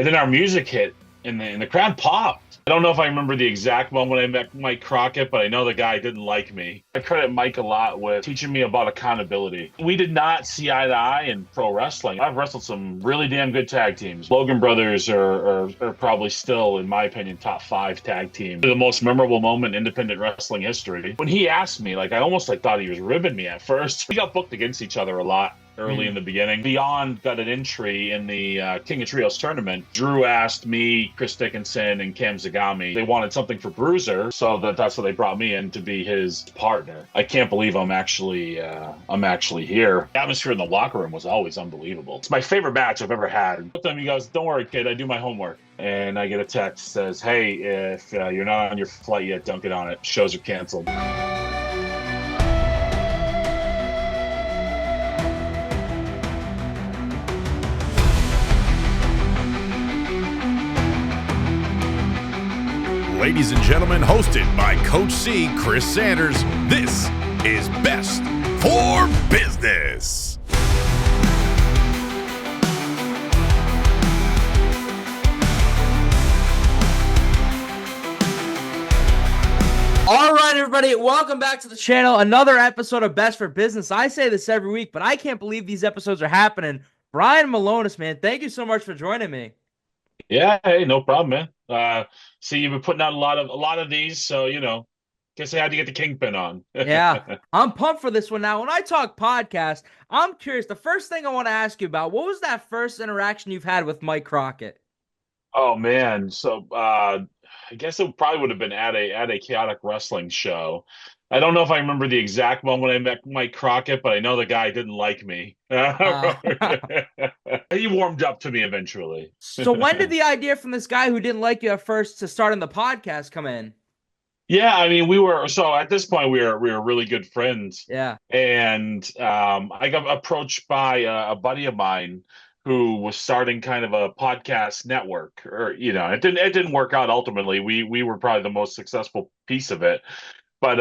And then our music hit, and the crowd popped. I don't know if I remember the exact moment I met Mike Crockett, but I know the guy didn't like me. I credit Mike a lot with teaching me about accountability. We did not see eye to eye in pro wrestling. I've wrestled some really damn good tag teams. Logan Brothers are probably still, in my opinion, top 5 tag team. The most memorable moment in independent wrestling history. When he asked me, I almost thought he was ribbing me at first. We got booked against each other a lot early in the beginning. Beyond got an entry in the King of Trios tournament. Drew asked me, Chris Dickinson, and Cam Zagami. They wanted something for Bruiser, so that's what they brought me in to be his partner. I can't believe I'm actually here. The atmosphere in the locker room was always unbelievable. It's my favorite match I've ever had. But then he goes, "Don't worry, kid, I do my homework." And I get a text that says, "Hey, if you're not on your flight yet, don't get on it. Shows are canceled." Ladies and gentlemen, hosted by Coach C, Chris Sanders, this is Best for Business. All right, everybody, welcome back to the channel. Another episode of Best for Business. I say this every week, but I can't believe these episodes are happening. Brian Milonas, man, thank you so much for joining me. Yeah, hey, no problem, man. See, you've been putting out a lot of these, so guess I had to get the KingPin on. Yeah, I'm pumped for this one now. When I talk podcast, I'm curious. The first thing I want to ask you about, what was that first interaction you've had with Mike Crockett? Oh man, so I guess it probably would have been at a chaotic wrestling show. I don't know if I remember the exact moment I met Mike Crockett, but I know the guy didn't like me. He warmed up to me eventually. So when did the idea from this guy who didn't like you at first to start on the podcast come in? Yeah, I mean, so at this point we were really good friends. Yeah. And I got approached by a buddy of mine who was starting kind of a podcast network, or it didn't work out ultimately. We were probably the most successful piece of it. But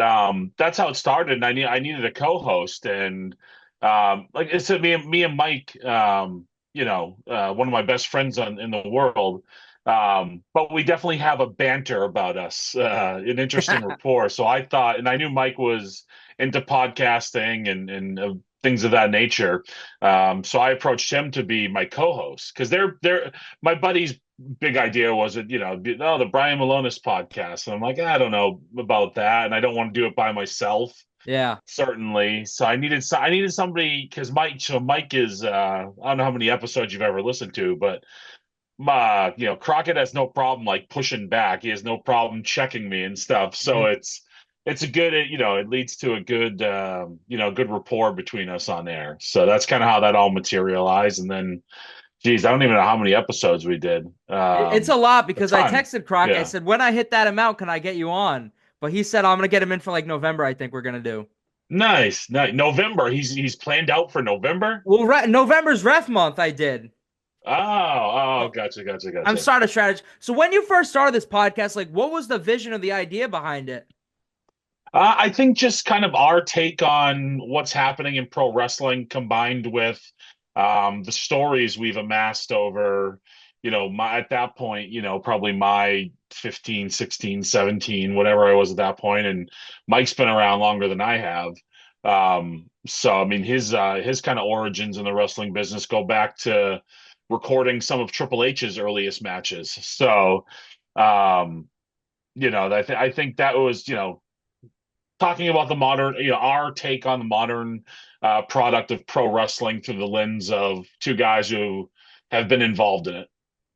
that's how it started. And I needed a co-host, and like I said, me and Mike, one of my best friends in the world. But we definitely have a banter about us, an interesting rapport. So I thought, and I knew Mike was into podcasting and things of that nature. So I approached him to be my co-host, because they're my buddy's big idea was that, the Brian Milonas podcast. And I'm like, I don't know about that, and I don't want to do it by myself. Yeah, certainly. So I needed somebody, because Mike is I don't know how many episodes you've ever listened to, but Crockett has no problem pushing back. He has no problem checking me and stuff. So it's a good, it leads to a good, good rapport between us on air. So that's kind of how that all materialized. And then, geez, I don't even know how many episodes we did. It's a lot, because I texted Crockett. Yeah. I said, when I hit that amount, can I get you on? But he said, I'm going to get him in for November, I think we're going to do. Nice. November. He's planned out for November? Well, November's ref month, I did. Oh, gotcha. I'm starting a strategy. So when you first started this podcast, what was the vision of the idea behind it? I think just kind of our take on what's happening in pro wrestling, combined with the stories we've amassed over, at that point, probably my 15, 16, 17, whatever I was at that point. And Mike's been around longer than I have. So, I mean, his kind of origins in the wrestling business go back to recording some of Triple H's earliest matches. So, I think that was, talking about the modern, our take on the modern product of pro wrestling through the lens of two guys who have been involved in it.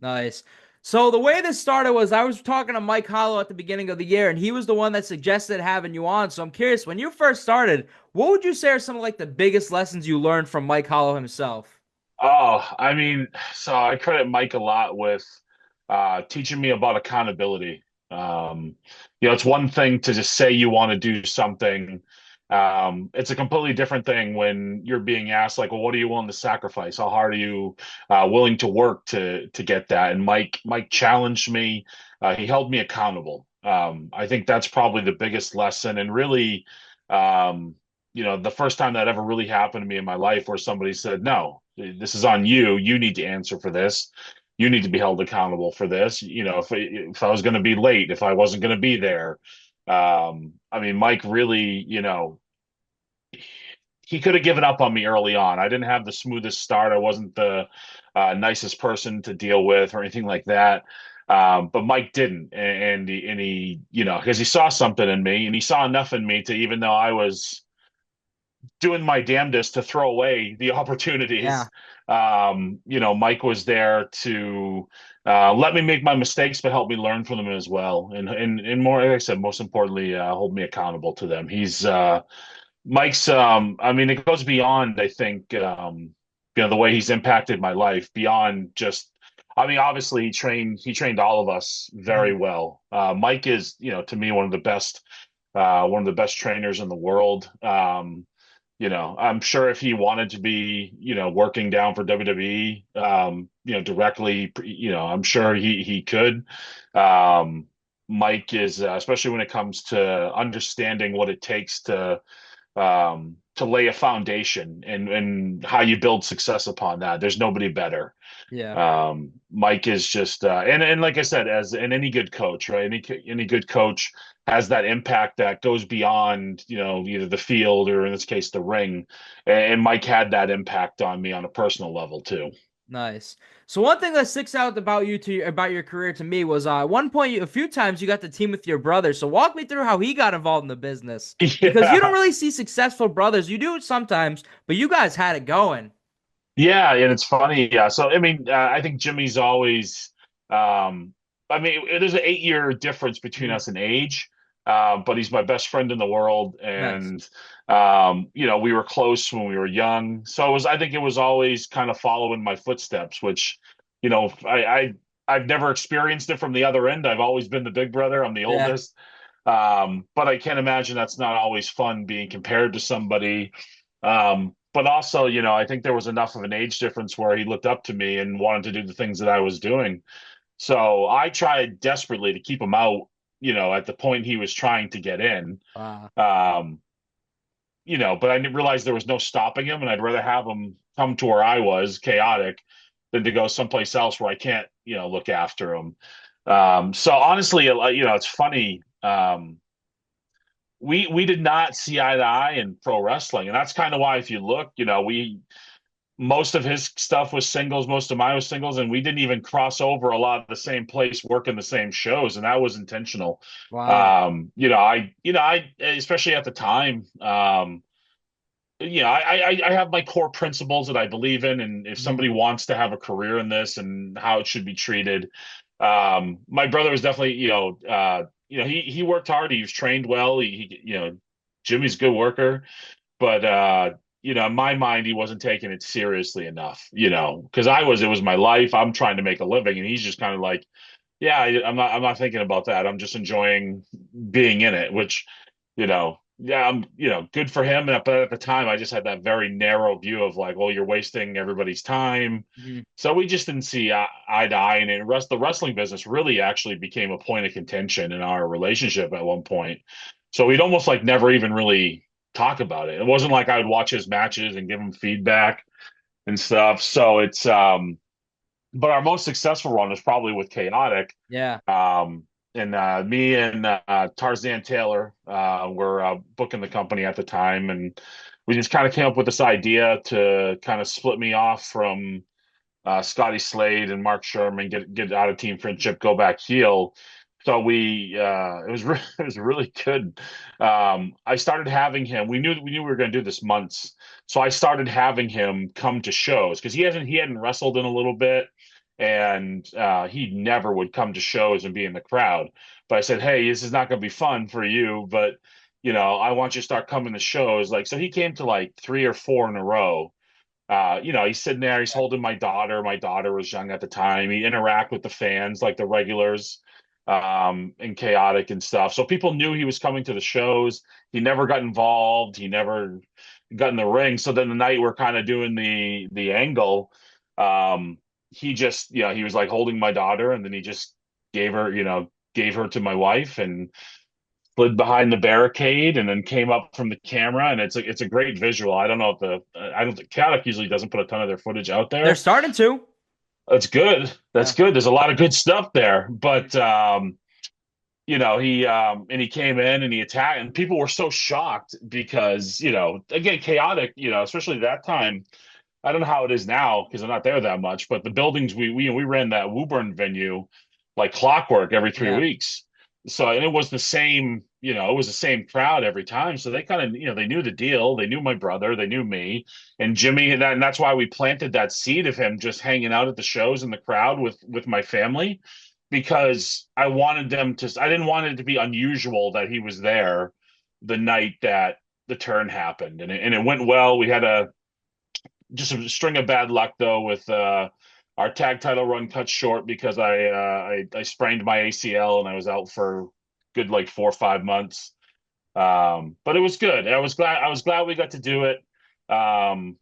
Nice. So the way this started was, I was talking to Mike Hollow at the beginning of the year, and he was the one that suggested having you on. So I'm curious, when you first started, what would you say are some of the biggest lessons you learned from Mike Hollow himself? Oh, I mean, so I credit Mike a lot with teaching me about accountability. It's one thing to just say you want to do something. It's a completely different thing when you're being asked, well, what are you willing to sacrifice? How hard are you willing to work to get that? And Mike challenged me. He held me accountable. I think that's probably the biggest lesson. And really, the first time that ever really happened to me in my life, where somebody said, no, this is on you. You need to answer for this. you need to be held accountable for this. If I was going to be late, if I wasn't going to be there. I mean, Mike really, he could have given up on me early on. I didn't have the smoothest start. I wasn't the nicest person to deal with or anything like that. But Mike didn't, and he, because he saw something in me, and he saw enough in me to, even though I was doing my damnedest to throw away the Yeah. opportunities. Mike was there to let me make my mistakes, but help me learn from them as well. And more, like I said, most importantly, hold me accountable to them. Mike's, I mean, it goes beyond, I think, the way he's impacted my life beyond just, I mean, obviously he trained all of us very Mhm. well. Mike is, to me, one of the best trainers in the world. I'm sure if he wanted to be, working down for WWE, directly, I'm sure he could. Mike is, especially when it comes to understanding what it takes to lay a foundation and how you build success upon that. There's nobody better. Yeah. Mike is just and like I said, as in any good coach, right? Any good coach has that impact that goes beyond, either the field or in this case the ring. And Mike had that impact on me on a personal level too. Nice. So one thing that sticks out about about your career to me was at one point, a few times you got to team with your brother. So walk me through how he got involved in the business because you don't Yeah. really see successful brothers. You do it sometimes, but you guys had it going. Yeah, and it's funny. Yeah. So I mean, I think Jimmy's always. I mean, there's an 8-year difference between Mhm. us in age, but he's my best friend in the world, Nice. and we were close when we were young. So it was. I think it was always kind of following my footsteps, which, I've never experienced it from the other end. I've always been the big brother. I'm the Yeah. oldest, but I can't imagine that's not always fun being compared to somebody. But also, I think there was enough of an age difference where he looked up to me and wanted to do the things that I was doing. So I tried desperately to keep him out, at the point he was trying to get in. Wow. Um, but I didn't realize there was no stopping him, and I'd rather have him come to where I was, chaotic, than to go someplace else where I can't, look after him. So honestly, it's funny. We did not see eye to eye in pro wrestling, and that's kind of why, if you look, we most of his stuff was singles, most of mine was singles, and we didn't even cross over a lot of the same place, working the same shows, and that was intentional. Wow. I especially at the time, I have my core principles that I believe in, and if Mhm. somebody wants to have a career in this and how it should be treated, my brother was definitely, he worked hard, he was trained well, Jimmy's a good worker, but in my mind, he wasn't taking it seriously enough, because it was my life. I'm trying to make a living, and he's just kind of like, yeah, I'm not thinking about that. I'm just enjoying being in it, which, yeah, I'm, good for him. But at the time, I just had that very narrow view of like, well, you're wasting everybody's time. Mhm. So we just didn't see eye to eye, and the wrestling business really actually became a point of contention in our relationship at one point. So we'd almost like never even really talk about it. It wasn't like I would watch his matches and give him feedback and stuff. So but our most successful run was probably with Chaotic. Yeah. And me and Tarzan Taylor were booking the company at the time, and we just kind of came up with this idea to kind of split me off from Scotty Slade and Mark Sherman, get out of team friendship, go back heel. So it was it was really good. I started having him. We knew we were going to do this months, so I started having him come to shows because he hadn't wrestled in a little bit, and he never would come to shows and be in the crowd. But I said, hey, this is not going to be fun for you, but I want you to start coming to shows. Like, so he came to like 3 or 4 in a row. He's sitting there, he's holding my daughter. My daughter was young at the time. He interact with the fans like the regulars, and chaotic and stuff. So people knew he was coming to the shows. He never got involved. He never got in the ring. So then the night we're kind of doing the angle, he just, he was like holding my daughter, and then he just gave her, gave her to my wife and slid behind the barricade and then came up from the camera, and it's a great visual. I don't know if I don't think Chaotic usually doesn't put a ton of their footage out They're there. starting to. That's good. That's Yeah. good. There's a lot of good stuff there. But he came in and he attacked, and people were so shocked because, again, chaotic, especially that time. I don't know how it is now because I'm not there that much, but the buildings we ran that Woburn venue like clockwork every three Yeah. weeks. So, and it was the same, it was the same crowd every time. So they kind of, they knew the deal. They knew my brother, they knew me and Jimmy, and that's why we planted that seed of him just hanging out at the shows in the crowd with my family, because I didn't want it to be unusual that he was there the night that the turn happened, and it went well. We had just a string of bad luck though with our tag title run cut short because I sprained my ACL and I was out for good like 4 or 5 months. But it was good. I was glad we got to do it. I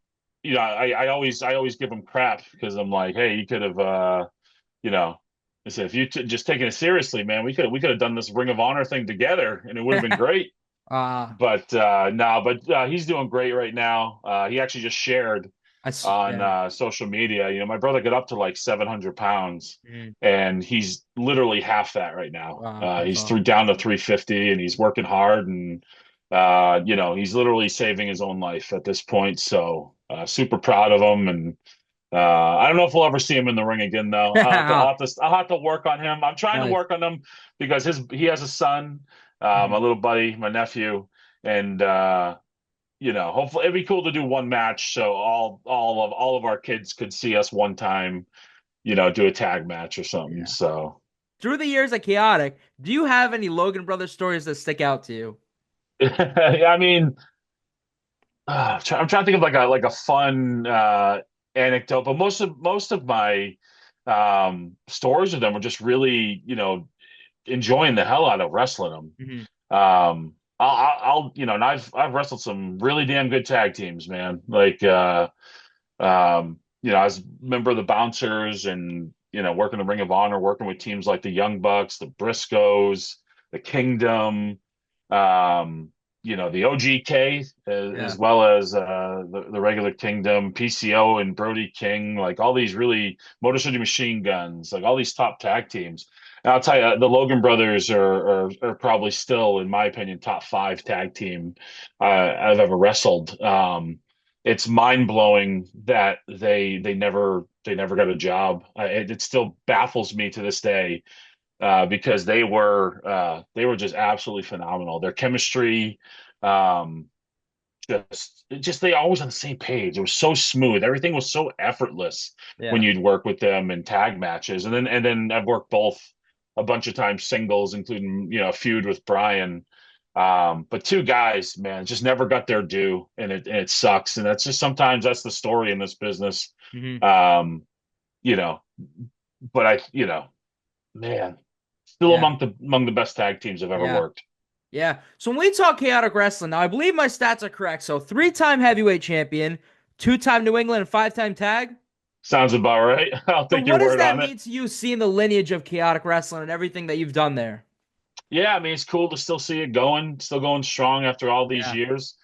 always give them crap because I'm like, hey, you could have you know I said if you just taken it seriously, man, we could have done this Ring of Honor thing together and it would have been great. uh But no, but he's doing great right now. He actually just shared on yeah. social media. My brother got up to like 700 pounds, Mhm. and he's literally half that right now. Wow, that's He's awesome. down to 350, and he's working hard, and he's literally saving his own life at this point. So super proud of him, and I don't know if we'll ever see him in the ring again, though. I'll have to work on him. I'm trying to Nice. work on him because he has a son, my Mhm. little buddy, my nephew, and hopefully it'd be cool to do one match so all of our kids could see us one time, do a tag match or something. Yeah. So Through the years at Chaotic, do you have any Logan Brothers stories that stick out to you? yeah, I mean, I'm trying to think of like a fun anecdote, but most of my stories with them were just really, enjoying the hell out of wrestling them. Mhm. And I've wrestled some really damn good tag teams, man. Like, I was a member of the Bouncers and, working the Ring of Honor, working with teams like the Young Bucks, the Briscoes, the Kingdom, the OGK, Yeah. as well as the regular Kingdom, PCO and Brody King, like all these really Motor City Machine Guns, like all these top tag teams. And I'll tell you, the Logan Brothers are probably still, in my opinion, top five tag team I've ever wrestled. It's mind blowing that they never got a job. It still baffles me to this day because they were just absolutely phenomenal. Their chemistry, um, just they always on the same page. It was so smooth. Everything was so effortless when Yeah. you'd work with them in tag matches. And then I've worked both a bunch of times singles, including a feud with Brian. But two guys, man, just never got their due, and it sucks. And that's just sometimes that's the story in this business. Hmm. Um, you know, but man, still Yeah. among the best tag teams I've ever Yeah. worked. Yeah. So when we talk chaotic wrestling, now I believe my stats are correct. So three-time heavyweight champion, two-time New England, and five-time tag. Sounds about right. I'll So take your what does word that on it. mean to you, seeing the lineage of chaotic wrestling and everything that you've done there? Yeah, I mean, it's cool to still see it going, still going strong after all these Yeah. years.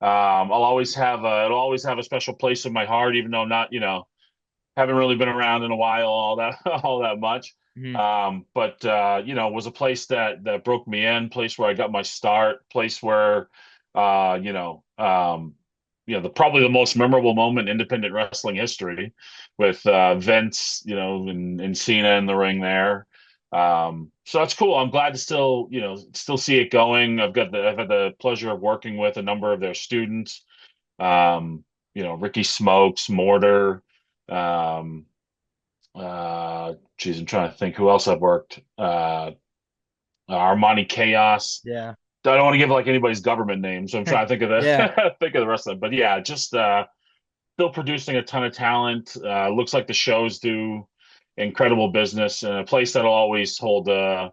It'll always have a special place in my heart, even though I'm not, haven't really been around in a while, all that, all that much. Hmm. But it was a place that broke me in, place where I got my start, place where, uh, you know, um, probably the most memorable moment in independent wrestling history, with Vince, and Cena in the ring there. So that's cool. I'm glad to still see it going. I've had the pleasure of working with a number of their students. Ricky Smokes, Mortar. Um, Geez, I'm trying to think who else I've worked. Armani Chaos. Yeah. I don't want to give like anybody's government name, so I'm trying to think of Yeah. the think of the rest of them. But yeah, just still producing a ton of talent. Looks like the shows do incredible business, and a place that'll always hold a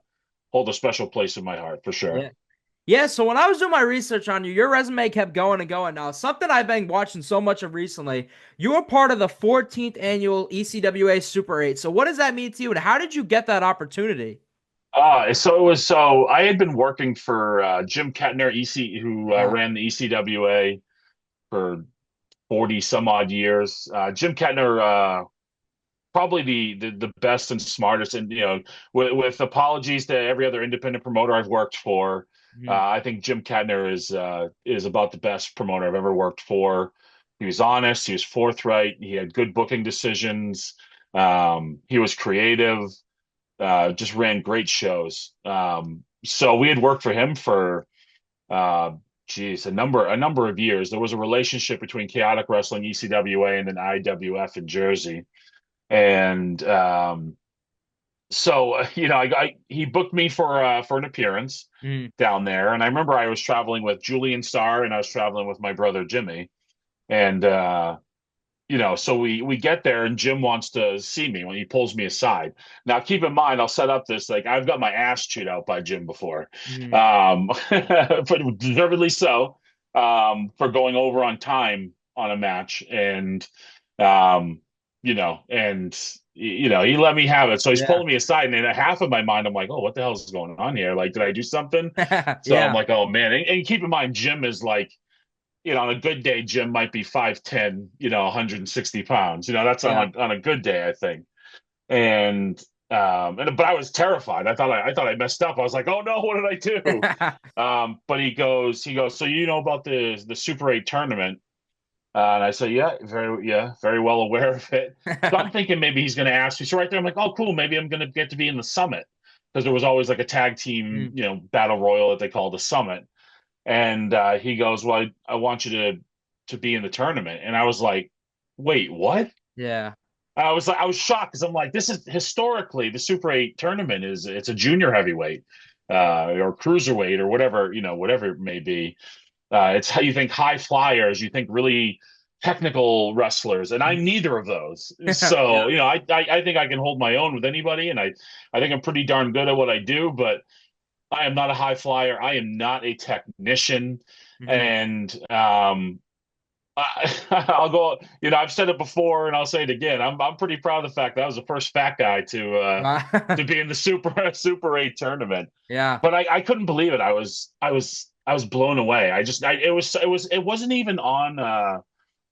special place in my heart for sure. Yeah. Yeah, so when I was doing my research on you, your resume kept going and going. Now, something I've been watching so much of recently, you were part of the 14th annual ECWA Super 8. So what does that mean to you, and how did you get that opportunity? So I had been working for Jim Kettner, who Uh, ran the ECWA for 40 some odd years. Jim Kettner probably the best and smartest. And with apologies to every other independent promoter I've worked for, Mhm. I think Jim Kettner is about the best promoter I've ever worked for. He was honest, he was forthright, he had good booking decisions, he was creative, just ran great shows. So we had worked for him for uh a number of years. There was a relationship between Chaotic Wrestling, ECWA, and then IWF in Jersey. And so he booked me for an appearance Mhm. down there. And I remember I was traveling with Julian Starr and I was traveling with my brother Jimmy. And so we get there and Jim wants to see me when he pulls me aside. Now keep in mind, I'll set up this, like, I've got my ass chewed out by Jim before. Mhm. But deservedly so, for going over on time on a match. And um, he let me have it. So he's Yeah. pulling me aside, and in half of my mind, I'm like, oh, what the hell is going on here? Like, did I do something? So I'm Yeah. like, oh man. And keep in mind, Jim is like, on a good day, Jim might be 5'10", 160 pounds. That's Yeah. on a good day, I think. And but I was terrified. I thought I messed up. I was like, oh no, what did I do? But he goes, so about the Super 8 tournament? And I said, very well aware of it. So I'm thinking maybe he's going to ask me. So right there, I'm like, oh, cool. Maybe I'm going to get to be in the summit, because there was always like a tag team, Mhm. battle royal that they call the summit. And he goes, well, I want you to be in the tournament. And I was like, wait, what? Yeah. I was shocked, because I'm like, this is historically the Super 8 tournament it's a junior heavyweight, or cruiserweight, or whatever it may be. It's how you think high flyers, you think really technical wrestlers, and I'm neither of those. Yeah. So, I think I can hold my own with anybody, and I think I'm pretty darn good at what I do, but I am not a high flyer. I am not a technician. Mhm. And I'll go, I've said it before and I'll say it again. I'm pretty proud of the fact that I was the first fat guy to be in the Super 8 tournament. Yeah. But I couldn't believe it. I was blown away. It wasn't even on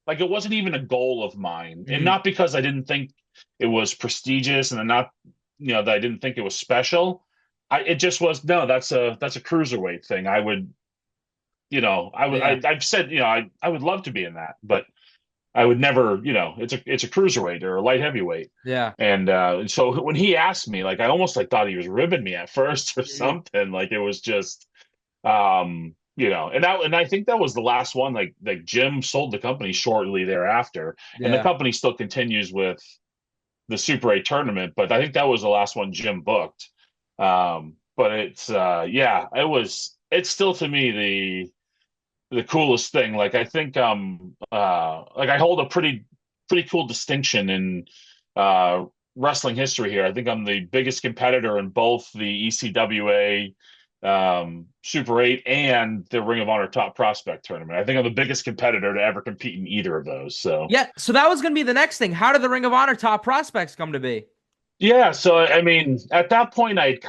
like, it wasn't even a goal of mine. And Mhm. not because I didn't think it was prestigious, and not that I didn't think it was special. It just was, no, that's a cruiserweight thing. I would, Yeah. I've said, I would love to be in that, but I would never, it's a cruiserweight or a light heavyweight. Yeah. And so when he asked me, like, I almost like thought he was ribbing me at first or Mhm. something. Like, it was just, and I think that was the last one. Like Jim sold the company shortly thereafter, and the Yeah. company still continues with the Super 8 tournament, but I think that was the last one Jim booked. But it's still, to me, the coolest thing. Like, I think like, I hold a pretty cool distinction in uh wrestling history here. I think I'm the biggest competitor in both the ECWA Super 8 and the Ring of Honor Top Prospect tournament. I think I'm the biggest competitor to ever compete in either of those. So Yeah. So that was going to be the next thing. How did the Ring of Honor top prospects come to be? yeah, so I mean, at that point, I'd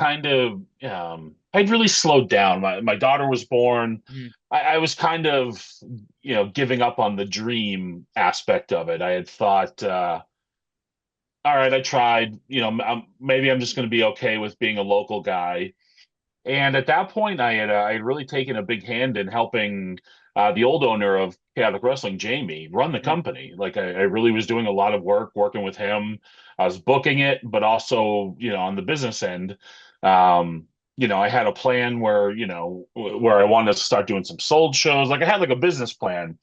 really slowed down. My daughter was born. Mhm. I was kind of, giving up on the dream aspect of it. I had thought, all right, I tried. Maybe I'm just going to be okay with being a local guy. And at that point, I had really taken a big hand in helping the old owner of Chaotic Wrestling, Jamie, run the Mhm. company. Like, I really was doing a lot of work working with him. I was booking it, but also, on the business end, I had a plan where I wanted to start doing some sold shows. Like, I had like a business plan,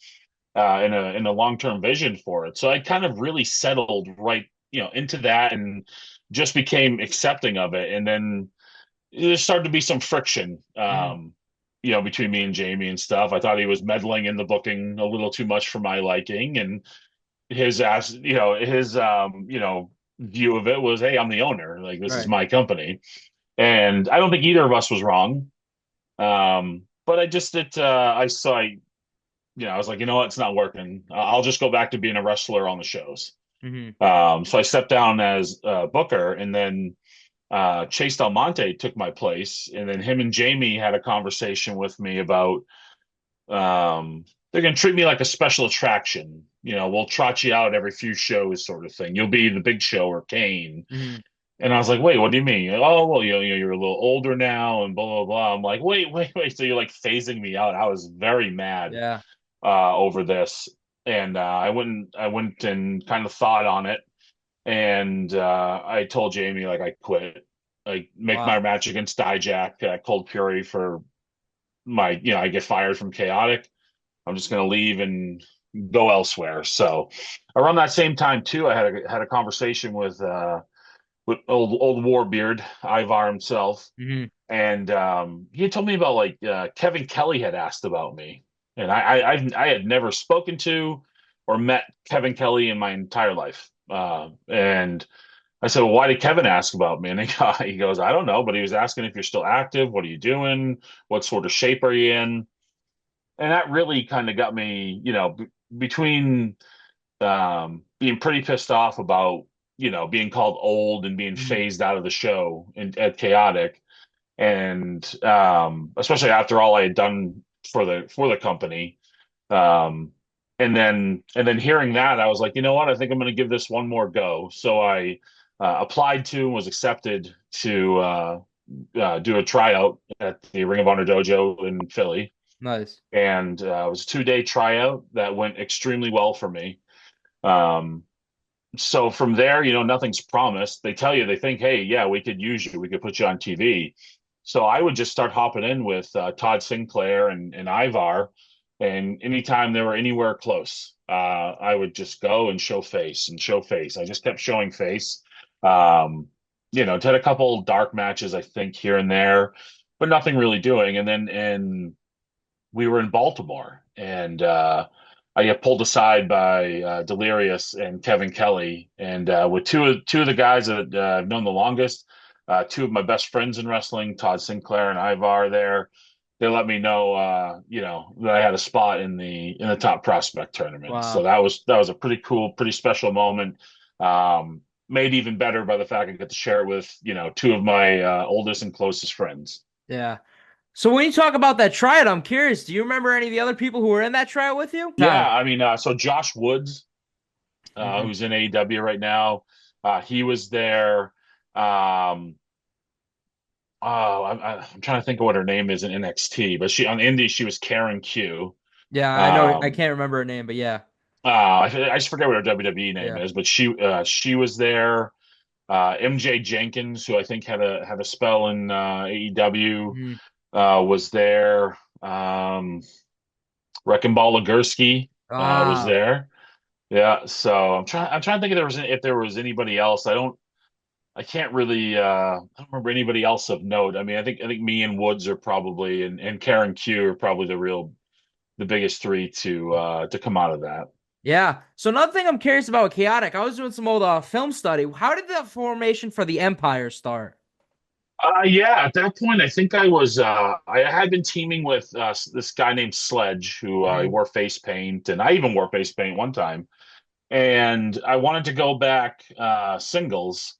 in a long-term vision for it. So I kind of really settled right, into that, and just became accepting of it. And then there started to be some friction, Mhm. between me and Jamie and stuff. I thought he was meddling in the booking a little too much for my liking, and his view of it was, hey, I'm the owner. Like, this is Right. my company, and I don't think either of us was wrong. But I just it I saw I was like, what, it's not working. I'll just go back to being a wrestler on the shows. Mhm. So I stepped down as booker, and then Chase Del Monte took my place, and then him and Jamie had a conversation with me about they're going to treat me like a special attraction, we'll trot you out every few shows sort of thing. You'll be the Big Show or Kane. Mhm. And I was like, wait, what do you mean? Oh, well, you're a little older now and blah, blah, blah. I'm like, wait. So you're like phasing me out. I was very mad Yeah. over this. And I went and kind of thought on it. And I told Jamie, like, I quit. Like, make my Wow. match against Dijak at Cold Fury for I get fired from Chaotic. I'm just going to leave and go elsewhere. So around that same time too, I had a conversation with old Warbeard, Ivar himself, Mhm. and he had told me about like Kevin Kelly had asked about me, and I had never spoken to or met Kevin Kelly in my entire life, and I said, well, why did Kevin ask about me? And he goes, I don't know, but he was asking if you're still active. What are you doing? What sort of shape are you in? And that really kind of got me, between being pretty pissed off about, being called old and being Mhm. phased out of the show at Chaotic, and especially after all I had done for the company. Um, and then hearing that, I was like, you know what? I think I'm going to give this one more go. So I applied to and was accepted to do a tryout at the Ring of Honor dojo in Philly, Nice. and it was a 2-day tryout that went extremely well for me. Um, so from there, nothing's promised. They tell you, they think, hey, yeah, we could use you, we could put you on TV. So I would just start hopping in with Todd Sinclair and Ivar, and anytime they were anywhere close, I would just go and show face and show face. I just kept showing face. Did a couple dark matches, I think, here and there, but nothing really doing. And we were in Baltimore, and I get pulled aside by Delirious and Kevin Kelly, and with two of the guys that I've known the longest, two of my best friends in wrestling, Todd Sinclair and Ivar. There, they let me know, that I had a spot in the top prospect tournament. So Wow. that was a pretty cool, pretty special moment. Made even better by the fact I get to share it with two of my oldest and closest friends. Yeah. So when you talk about that tryout, I'm curious, do you remember any of the other people who were in that tryout with you? Yeah, Time. I mean, so Josh Woods, Mhm. who's in AEW right now. He was there. Um, I'm trying to think of what her name is in NXT, but she on Indie she was Karen Q. Yeah, I know. I Um, can't remember her name, but yeah. I just forget what her WWE name Yeah. is, but she was there. MJ Jenkins, who I think had a spell in AEW, Mhm. was there. Wrecking Ball Legursky was Ah, there. Yeah, so I'm trying to think if there was anybody else. I can't really I don't remember anybody else of note. I mean, I think me and Woods are probably and Karen Q are probably the biggest three to come out of that. yeah. So another thing I'm curious about with Chaotic, I was doing some old film study. How did the formation for the Empire start? Yeah, at that point I think I had been teaming with this guy named Sledge who he Mhm. wore face paint, and I even wore face paint one time. And I wanted to go back singles,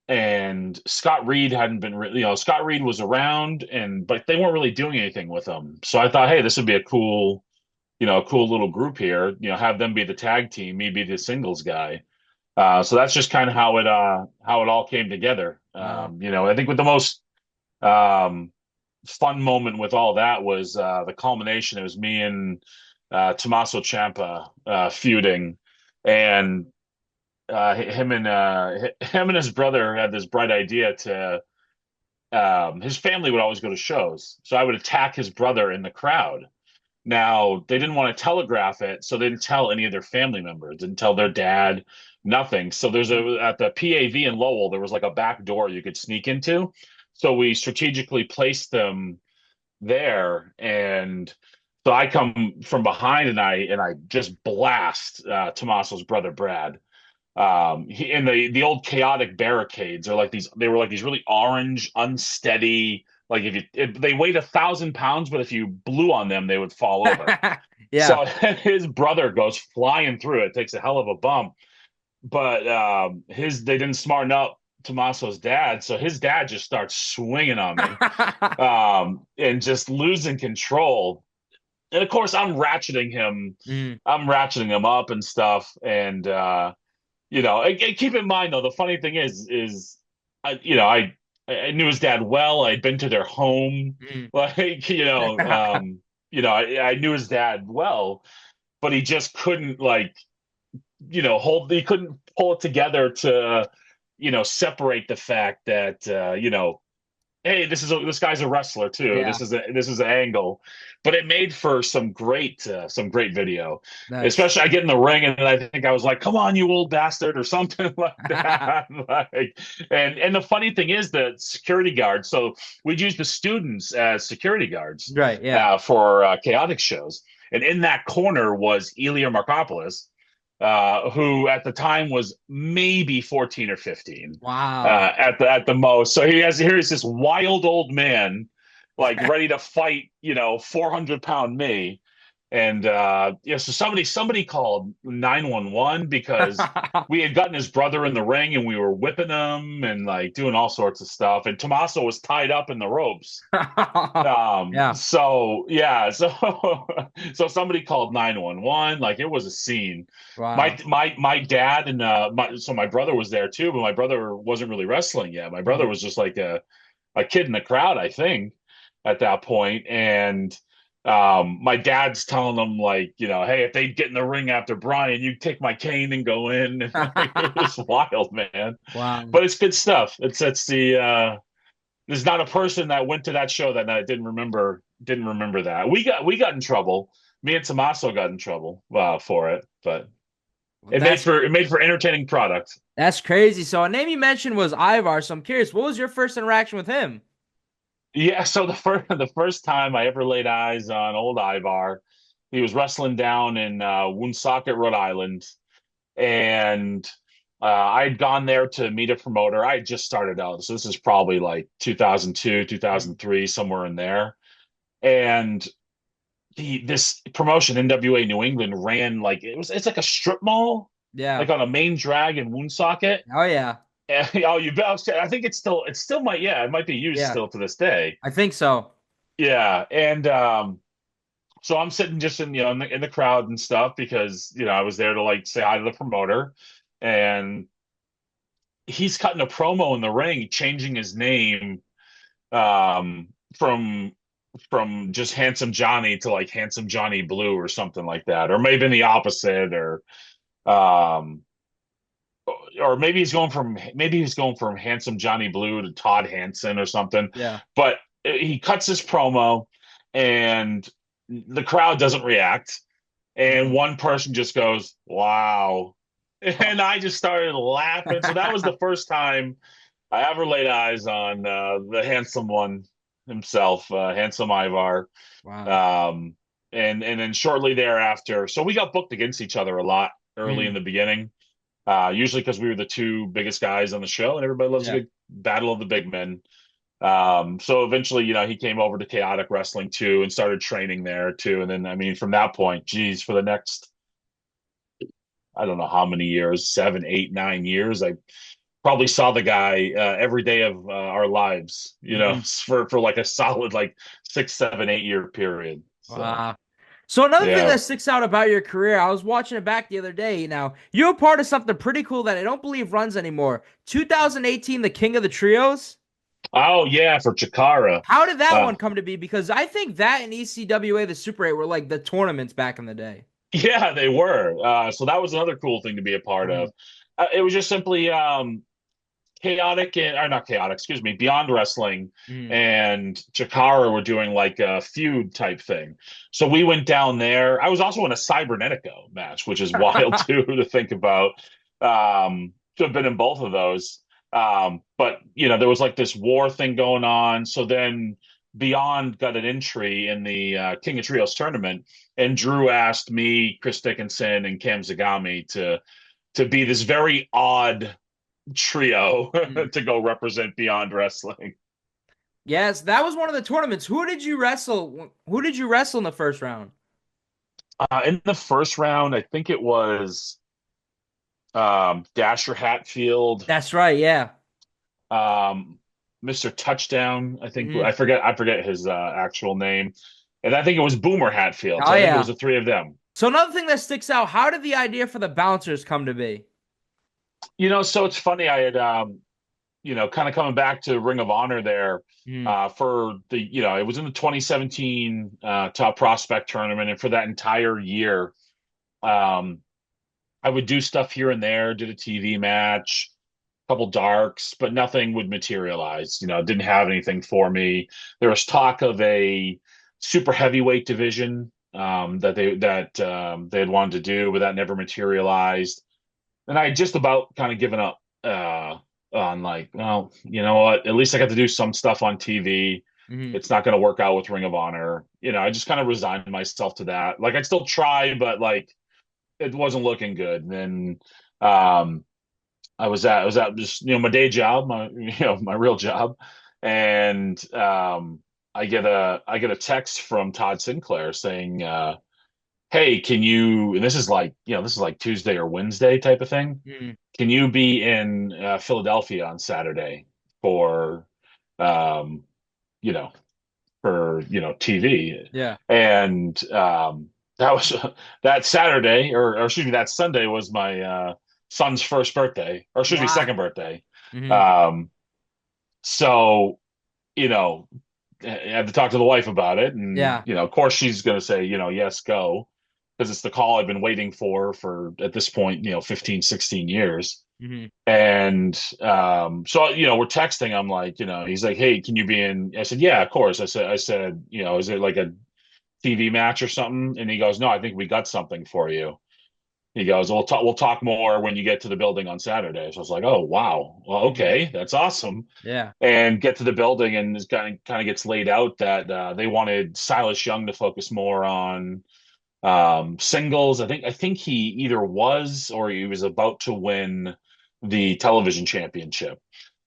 and Scott Reed hadn't been really, Scott Reed was around, but they weren't really doing anything with him. So I thought, hey, this would be a cool little group here. Have them be the tag team, me be the singles guy. So that's just kind of how it all came together. Wow. I think with the most um, fun moment with all that was the culmination. It was me and Tommaso Ciampa feuding, and him and his brother had this bright idea to his family would always go to shows, so I would attack his brother in the crowd. Now they didn't want to telegraph it, so they didn't tell any of their family members, didn't tell their dad, nothing. So at the PAV in Lowell, there was like a back door you could sneak into. So we strategically placed them there, and so I come from behind and I just blast Tommaso's brother Brad. And the old chaotic barricades are like these. They were like these really orange, unsteady. Like if they weighed 1,000 pounds, but if you blew on them, they would fall over. Yeah. So his brother goes flying through it, takes a hell of a bump. But they didn't smarten up Tommaso's dad, so his dad just starts swinging on me, and just losing control. And of course, I'm ratcheting him. Mm. I'm ratcheting him up and stuff. And and keep in mind though, the funny thing is, I knew his dad well. I'd been to their home, Mm. like I knew his dad well, but he just couldn't hold. He couldn't pull it together to separate the fact that hey, this guy's a wrestler too. Yeah, This is an angle, but it made for some great video. nice. Especially I get in the ring and I think I was like, "Come on, you old bastard," or something like that. And the funny thing is that security guards. So we'd use the students as security guards Right, yeah. for chaotic shows, and in that corner was Ilya Markopoulos, who at the time was maybe 14 or 15 Wow. at the most. So here's this wild old man, like ready to fight, 400-pound me. And so somebody called 911 because we had gotten his brother in the ring and we were whipping him and like doing all sorts of stuff. And Tommaso was tied up in the ropes. Yeah. So yeah, so so somebody called 911. Like it was a scene. Wow. My dad and my brother was there too, but my brother wasn't really wrestling yet. My brother Mhm. was just like a kid in the crowd, I think, at that point. And my dad's telling them like, hey, if they get in the ring after Brian, you take my cane and go in. It was wild, man. Wow. But it's good stuff. It's the there's not a person that went to that show that didn't remember that. We got in trouble. Me and Tommaso got in trouble for it, but Well, that's it made for entertaining product. that's crazy. So a name you mentioned was Ivar. So I'm curious, what was your first interaction with him? Yeah, so the first time I ever laid eyes on old Ivar, he was wrestling down in Woonsocket, Rhode Island, and I had gone there to meet a promoter. I had just started out, so this is probably like 2002, Mm. 2003, somewhere in there. And this promotion, NWA New England, ran like it's like a strip mall, Yeah. like on a main drag in Woonsocket. Oh yeah. And, oh, you bet. I think it still might, yeah, it might be used Yeah. still to this day. I think so. Yeah, and so I'm sitting just in the crowd and stuff because I was there to like say hi to the promoter, and he's cutting a promo in the ring, changing his name um, from just Handsome Johnny to like Handsome Johnny Blue or something like that, or maybe the opposite, um, or maybe he's going from Handsome Johnny Blue to Todd Hanson or something. Yeah. But he cuts his promo, and the crowd doesn't react, and Mhm. one person just goes, "Wow." And I just started laughing. So that was the first time I ever laid eyes on the handsome one himself, handsome Ivar. Wow. And then shortly thereafter, so we got booked against each other a lot early in Mhm. the beginning, usually because we were the two biggest guys on the show, and everybody loves a Yeah. good battle of the big men. So eventually, he came over to Chaotic Wrestling too and started training there too. And then, I mean, from that point, geez, for the next, I don't know how many years, 7, 8, 9 years, I probably saw the guy every day of our lives, Mhm. for like a solid like 6, 7, 8 year period. So Wow. So another thing yeah. that sticks out about your career, I was watching it back the other day. Now, you're a part of something pretty cool that I don't believe runs anymore. 2018, the King of the Trios. Oh yeah, for Chikara. How did that Uh, one come to be? Because I think that and ECWA, the Super 8, were like the tournaments back in the day. yeah, they were. So that was another cool thing to be a part Mhm. of. It was just simply chaotic and or not chaotic, excuse me, Beyond Wrestling Mhm. and Chikara were doing like a feud type thing. So we went down there. I was also in a Cybernetico match, which is wild too to think about. To have been in both of those. But there was like this war thing going on. So then Beyond got an entry in the King of Trios tournament, and Drew asked me, Chris Dickinson, and Cam Zagami to be this very odd trio Mhm. to go represent Beyond Wrestling. Yes, that was one of the tournaments. Who did you wrestle? Who did you wrestle in the first round? In the first round, I think it was Dasher Hatfield, That's right. Yeah. um, Mr. Touchdown. I think Mhm. I forget his actual name, And I think it was Boomer Hatfield. Oh So I think it yeah. was the three of them. So another thing that sticks out, how did the idea for the bouncers come to be? So it's funny. I had, kind of coming back to Ring of Honor there Mm, for it was in the 2017 Top Prospect Tournament. And for that entire year, um, I would do stuff here and there, did a TV match, couple darks, but nothing would materialize. Didn't have anything for me. There was talk of a super heavyweight division they had wanted to do, but that never materialized. And I had just about kind of given up on like, well, you know what? At least I got to do some stuff on TV. mm, It's not going to work out with Ring of Honor. I just kind of resigned myself to that. Like I'd still try, but like it wasn't looking good. And then I was at just my day job, my real job, and I get a text from Todd Sinclair saying, "Hey, can you?" And this is like Tuesday or Wednesday type of thing. mm. Can you be in Philadelphia on Saturday for, um, you know, TV? Yeah. And that was that Saturday, or excuse me, that Sunday was my son's first birthday, or excuse me, Wow. second birthday. Hmm. Um, so, you know, I had to talk to the wife about it. And, Yeah. of course she's going to say, yes, go, because it's the call I've been waiting for at this point, 15, 16 years. Hmm. And so, we're texting. I'm like, he's like, hey, can you be in? I said, yeah, of course. I said, is it like a TV match or something? And he goes, no, I think we got something for you. He goes, we'll talk more when you get to the building on Saturday. So I was like, oh, wow. Well, Hmm. okay, that's awesome. Yeah. And get to the building, and this kind of gets laid out that they wanted Silas Young to focus more on singles. I think he either was or he was about to win the television championship.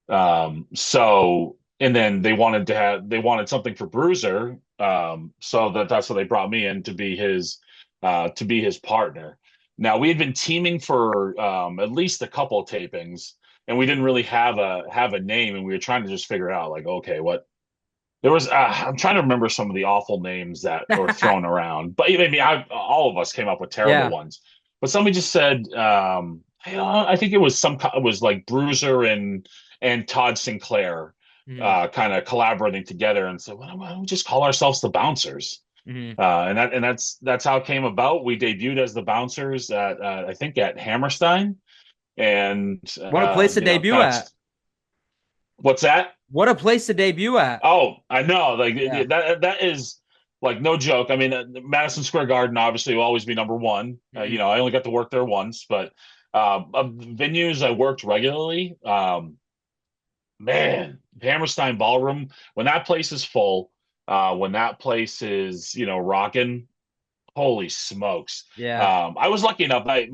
And then they wanted something for Bruiser. So that's what they brought me in to be his partner. Now we had been teaming for at least a couple of tapings, and we didn't really have a name, and we were trying to just figure out like, okay, what there was. I'm trying to remember some of the awful names that were thrown around, but maybe all of us came up with terrible Yeah. ones. But somebody just said, I think it was like Bruiser and Todd Sinclair Hmm. kind of collaborating together, and said, why don't we just call ourselves the Bouncers? Hmm. And that's how it came about. We debuted as the Bouncers at I think at Hammerstein, and What a place to debut kind of at. what's that? What a place to debut at. Oh, I know. Like Yeah. that is like no joke. I mean, Madison Square Garden obviously will always be number one. Hmm. I only got to work there once, but of venues I worked regularly, man, Hammerstein Ballroom, when that place is full, when that place is rocking, holy smokes. Yeah. I was lucky enough. I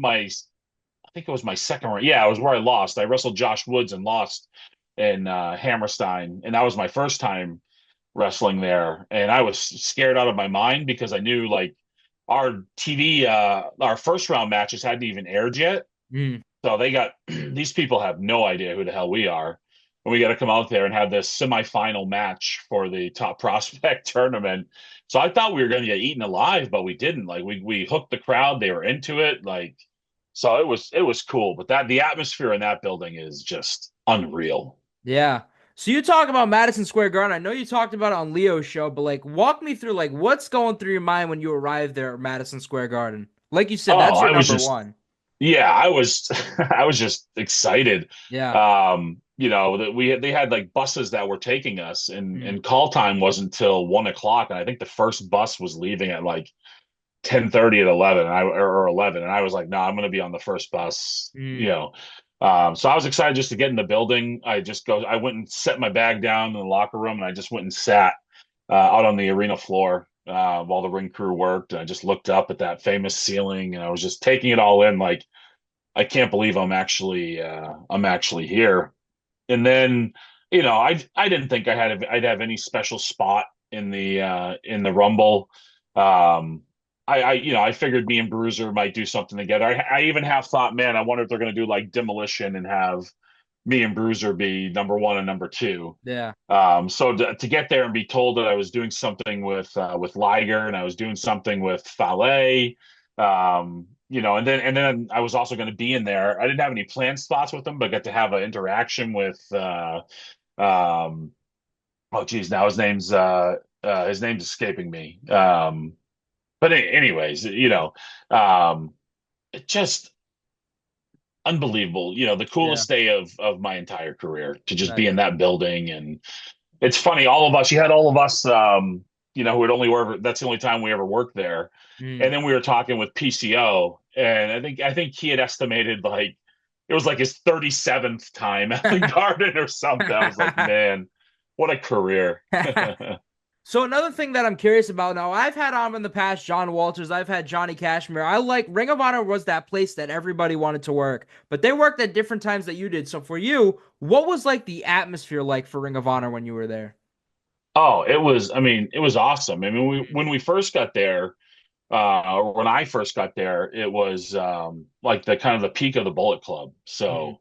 think it was my second round. Yeah, it was where I lost. I wrestled Josh Woods and lost in Hammerstein, and that was my first time wrestling there. And I was scared out of my mind because I knew like our first round matches hadn't even aired yet. Mm. So they got these people have no idea who the hell we are. And we got to come out there and have this semifinal match for the top prospect tournament. So I thought we were going to get eaten alive, but we didn't. Like we hooked the crowd; they were into it. Like so, it was cool. But the atmosphere in that building is just unreal. Yeah. So you talk about Madison Square Garden. I know you talked about it on Leo's show, but like walk me through like what's going through your mind when you arrive there at Madison Square Garden. Like you said, Oh, that's your I was number just one. Yeah, I was I was just excited. Yeah. That they had like buses that were taking us, and Mm. call time wasn't till 1 o'clock, and I think the first bus was leaving at like 10:30 at 11, or 11, and I was like, no, I'm gonna be on the first bus. Mm. So I was excited just to get in the building. I went and set my bag down in the locker room, and I just went and sat out on the arena floor while the ring crew worked. And I just looked up at that famous ceiling, and I was just taking it all in. Like, I can't believe I'm actually here. And then, I didn't think I'd have any special spot in the Rumble. Um, I figured me and Bruiser might do something together. I even half thought, man, I wonder if they're going to do like Demolition and have me and Bruiser be number one and number two. Yeah. So to get there and be told that I was doing something with Liger and I was doing something with Fale, and then I was also going to be in there. I didn't have any planned spots with them, but got to have an interaction with oh geez, now his name's escaping me. But anyways, it just unbelievable. The Yeah. coolest day of my entire career to just be Nice. in that building. And it's funny, all of us, you had all of us, who had only ever, that's the only time we ever worked there. Mm. And then we were talking with PCO, and I think he had estimated like it was like his 37th time at the Garden or something. I was like, man, what a career. So another thing that I'm curious about now, I've had on in the past John Walters, I've had Johnny Cashmere. I like Ring of Honor was that place that everybody wanted to work, but they worked at different times that you did. So for you, what was like the atmosphere like for Ring of Honor when you were there? Oh, it was awesome. I mean, when we first got there, or when I first got there, it was like the kind of the peak of the Bullet Club. Mhm. So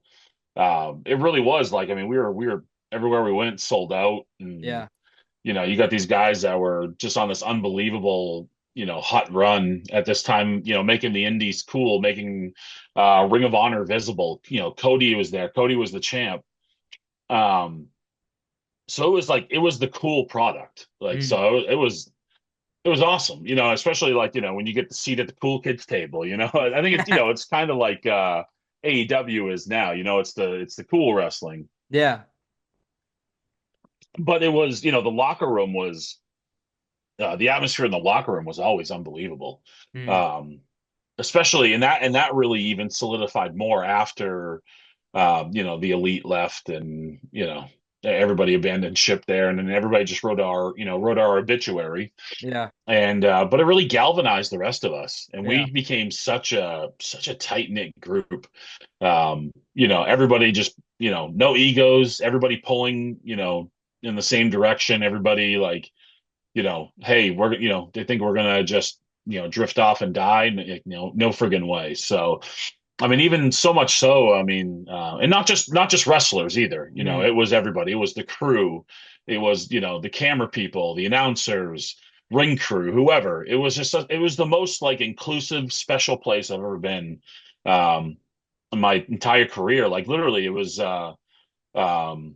it really was like, I mean, we were everywhere we went sold out, and Yeah. you got these guys that were just on this unbelievable, hot run at this time, making the indies cool, making Ring of Honor visible. Cody was there. Cody was the champ. Um, so it was like it was the cool product. Like Mm. so it was awesome. Especially like when you get the seat at the cool kids table. I think it's kind of like AEW is now. It's the cool wrestling. Yeah. But it was the locker room was the atmosphere in the locker room was always unbelievable. Mm. Um, Especially and that really even solidified more after the elite left, and everybody abandoned ship there, and then everybody just wrote our obituary. Yeah. And but it really galvanized the rest of us, and Yeah. we became such a tight knit group. Everybody just no egos, everybody pulling in the same direction. Everybody like hey, they think we're gonna just drift off and die. No friggin' way. So I mean, even so much so, I mean, and not just wrestlers either. Mm. It was everybody. It was the crew. It was the camera people, the announcers, ring crew, whoever. It was it was the most like inclusive, special place I've ever been in my entire career. Like literally, it was. Um,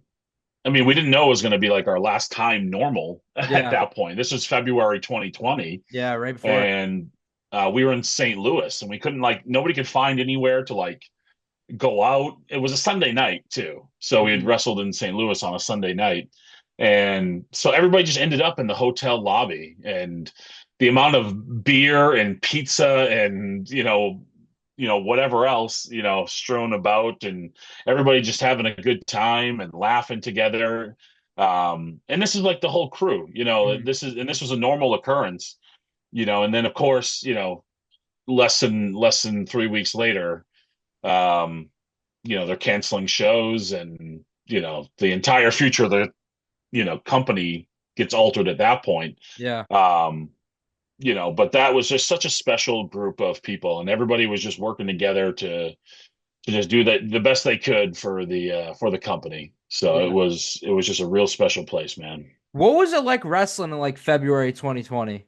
I mean, we didn't know it was going to be like our last time normal at Yeah. that point. This was February 2020, Yeah. Right before. and we were in St. Louis, and we couldn't like nobody could find anywhere to like go out. It was a Sunday night too, so we had Mm. wrestled in St. Louis on a Sunday night, and so everybody just ended up in the hotel lobby, and the amount of beer and pizza and whatever else strewn about, and everybody just having a good time and laughing together. And this is like the whole crew. Mm. This was a normal occurrence. And then of course less than 3 weeks later, um, they're canceling shows, and the entire future of the company gets altered at that point. Yeah. Um, but that was just such a special group of people, and everybody was just working together to just do the best they could for the company. So it Yeah. was just a real special place, man. What was it like wrestling in like February 2020?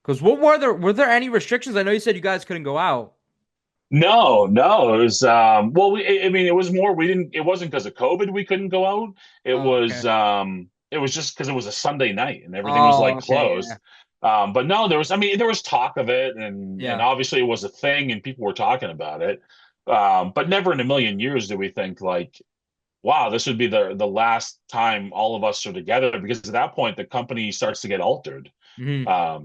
Because what were there any restrictions? I know you said you guys couldn't go out. No, no, it was well, I mean, it was more we didn't. It wasn't because of COVID we couldn't go out. Oh, okay. It was just because it was a Sunday night and everything was Oh, like okay. closed. But no, I mean, there was talk of it, and Yeah. obviously it was a thing, and people were talking about it. But never in a million years did we think like, wow, this would be the last time all of us are together, because at that point the company starts to get altered. Yeah.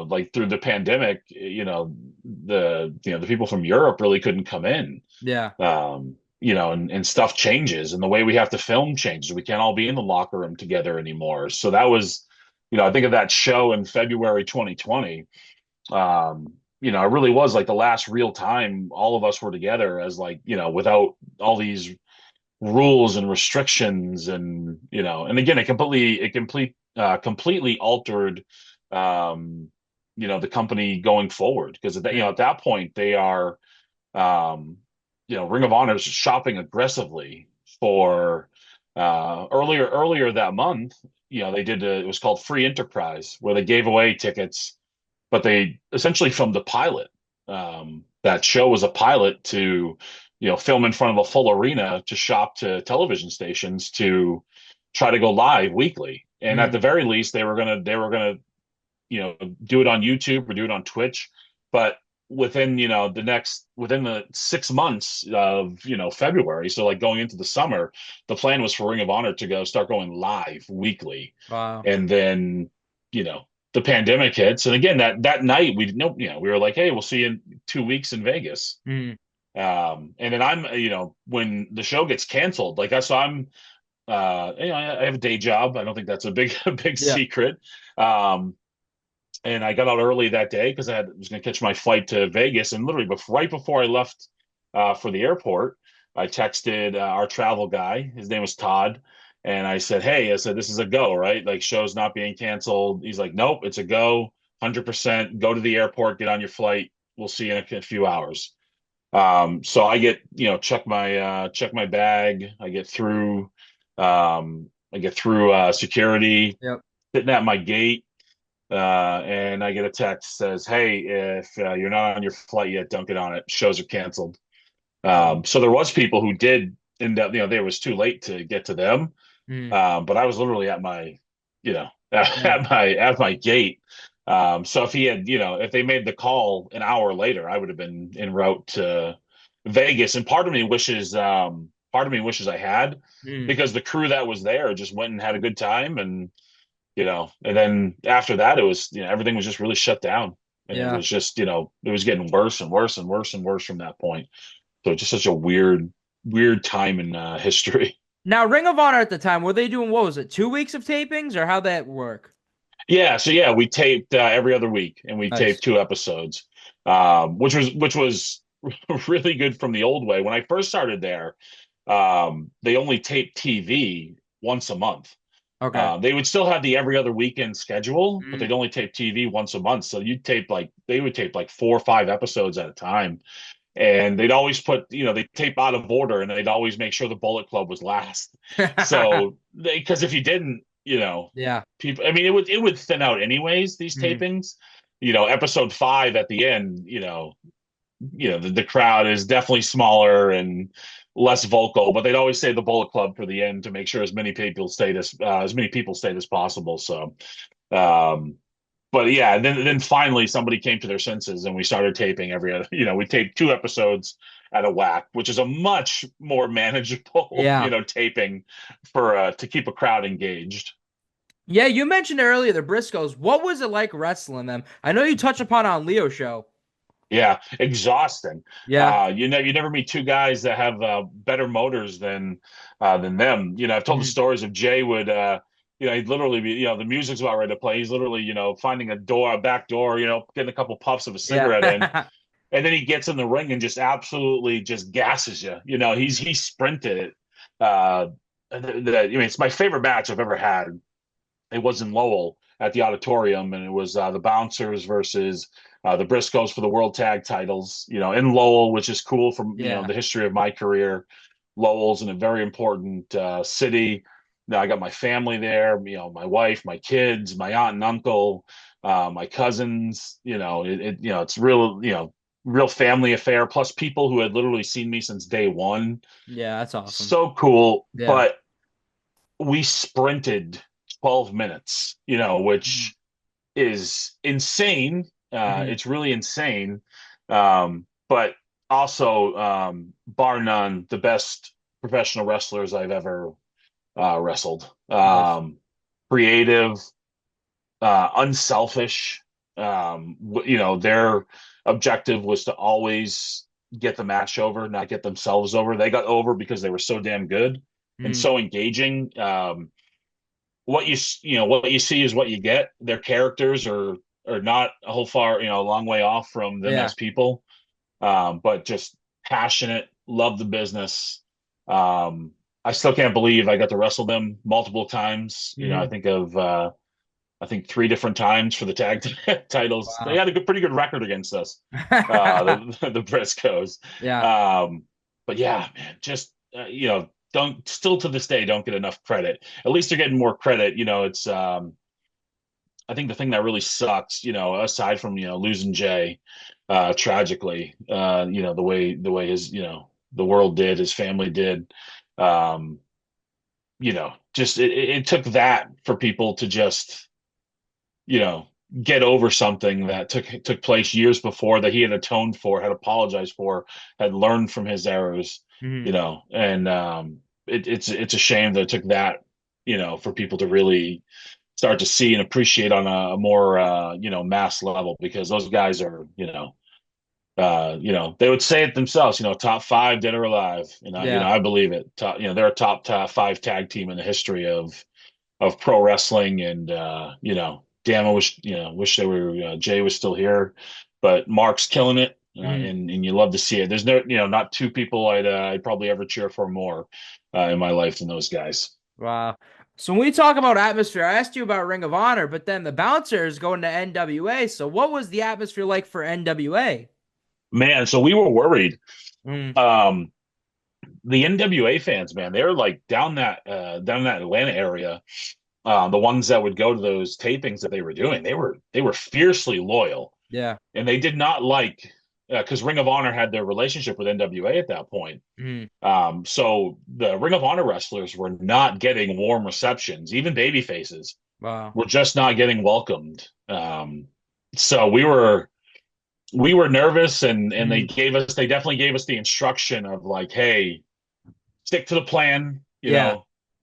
Like through the pandemic, the people from Europe really couldn't come in. Yeah. And stuff changes, and the way we have to film changes. We can't all be in the locker room together anymore. So that was, I think of that show in February 2020. It really was like the last real time all of us were together as like, without all these rules and restrictions, and again, completely altered the company going forward, because Yeah. at that point they are Ring of Honor is shopping aggressively for earlier that month. They did it was called Free Enterprise, where they gave away tickets, but they essentially filmed a pilot. That show was a pilot to, film in front of a full arena to shop to television stations to try to go live weekly. And at the very least, they were gonna do it on YouTube or do it on Twitch. But within the 6 months of February, so like going into the summer, the plan was for Ring of Honor to start going live weekly. Wow. And then the pandemic hits, and again that night we didn't know, we were like, hey, we'll see you in 2 weeks in Vegas. And then I'm when the show gets canceled, like I'm I have a day job. I don't think that's a big secret. And I got out early that day because I was going to catch my flight to Vegas. And literally, right before I left for the airport, I texted our travel guy. His name was Todd. And I said, hey, this is a go, right? Like, show's not being canceled. He's like, nope, it's a go, 100%. Go to the airport, get on your flight. We'll see you in a few hours. So I get, check my bag. I get through security, sitting at my gate. And I get a text says, hey, if you're not on your flight yet, don't get on it. Shows are canceled. So there was people who did end up, it was too late to get to them. But I was literally at my, at my gate. So if he had, if they made the call an hour later, I would have been en route to Vegas. And part of me wishes I had, because the crew that was there just went and had a good time. And then after that, it was, everything was just really shut down. And it was just, it was getting worse and worse and worse and worse from that point. So just such a weird time in history. Now, Ring of Honor at the time, were they doing, what was it, 2 weeks of tapings, or how'd that work? Yeah. So we taped every other week, and we taped 2 episodes, which was really good from the old way. When I first started there, they only taped TV once a month. Okay. They would still have the every other weekend schedule, but they'd only tape TV once a month. So they would tape like 4 or 5 episodes at a time. And they'd always put, they tape out of order, and they'd always make sure the Bullet Club was last. So because if you didn't, people, I mean, it would thin out anyways, these tapings. Episode 5 at the end, the crowd is definitely smaller and less vocal, but they'd always say the Bullet Club for the end to make sure as many people stayed as possible. So, but yeah, then finally somebody came to their senses, and we started taping every other. We taped 2 episodes at a whack, which is a much more manageable, taping for to keep a crowd engaged. Yeah, you mentioned earlier the Briscoes. What was it like wrestling them? I know you touched upon it on Leo's show. Yeah, exhausting. Yeah, you never meet 2 guys that have better motors than them. I've told the stories of Jay would. He'd literally be, the music's about ready to play. He's literally, finding a back door, getting a couple puffs of a cigarette in. And then he gets in the ring and just absolutely just gasses you. He sprinted it. It's my favorite match I've ever had. It was in Lowell at the Auditorium, and it was the Bouncers versus the Briscoes for the World Tag Titles, in Lowell, which is cool from, the history of my career. Lowell's in a very important city. Now I got my family there, my wife, my kids, my aunt and uncle, my cousins. It's real family affair. Plus people who had literally seen me since day one. Yeah, that's awesome. So cool. Yeah. But we sprinted 12 minutes, which is insane. It's really insane. But also, bar none, the best professional wrestlers I've ever wrestled. Creative, unselfish. Their objective was to always get the match over, not get themselves over. They got over because they were so damn good and so engaging. What you see is what you get. Their characters are not a long way off from them as people, but just passionate, love the business. I still can't believe I got to wrestle them multiple times. I think 3 different times for the tag titles. Wow. They had a pretty good record against us, the Briscoes. Yeah. But yeah, man, just don't still to this day don't get enough credit. At least they're getting more credit. It's I think the thing that really sucks, aside from losing Jay tragically, the way his the world did, his family did, um, just it took that for people to just you know get over something that took place years before, that he had atoned for, had apologized for, had learned from his errors, Mhm. and it's a shame that it took that for people to really start to see and appreciate on a more mass level, because those guys are they would say it themselves, top five dead or alive, Yeah. I believe it. They're a top five tag team in the history of pro wrestling. And damn, I wish they were Jay was still here, but Mark's killing it. Mhm. And you love to see it. There's no not two people I'd probably ever cheer for more in my life than those guys. Wow. So when we talk about atmosphere, I asked you about Ring of Honor, but then the Bouncers going to NWA. So what was the atmosphere like for NWA? Man, so we were worried. Mm, um the NWA fans, man, they were like down that Atlanta area. The ones that would go to those tapings that they were doing, they were fiercely loyal, yeah. and they did not like, because Ring of Honor had their relationship with NWA at that point. Mm, So the Ring of Honor wrestlers were not getting warm receptions. Even baby faces wow. were just not getting welcomed. So we were nervous, and Mm, they definitely gave us the instruction of like, hey, stick to the plan, yeah.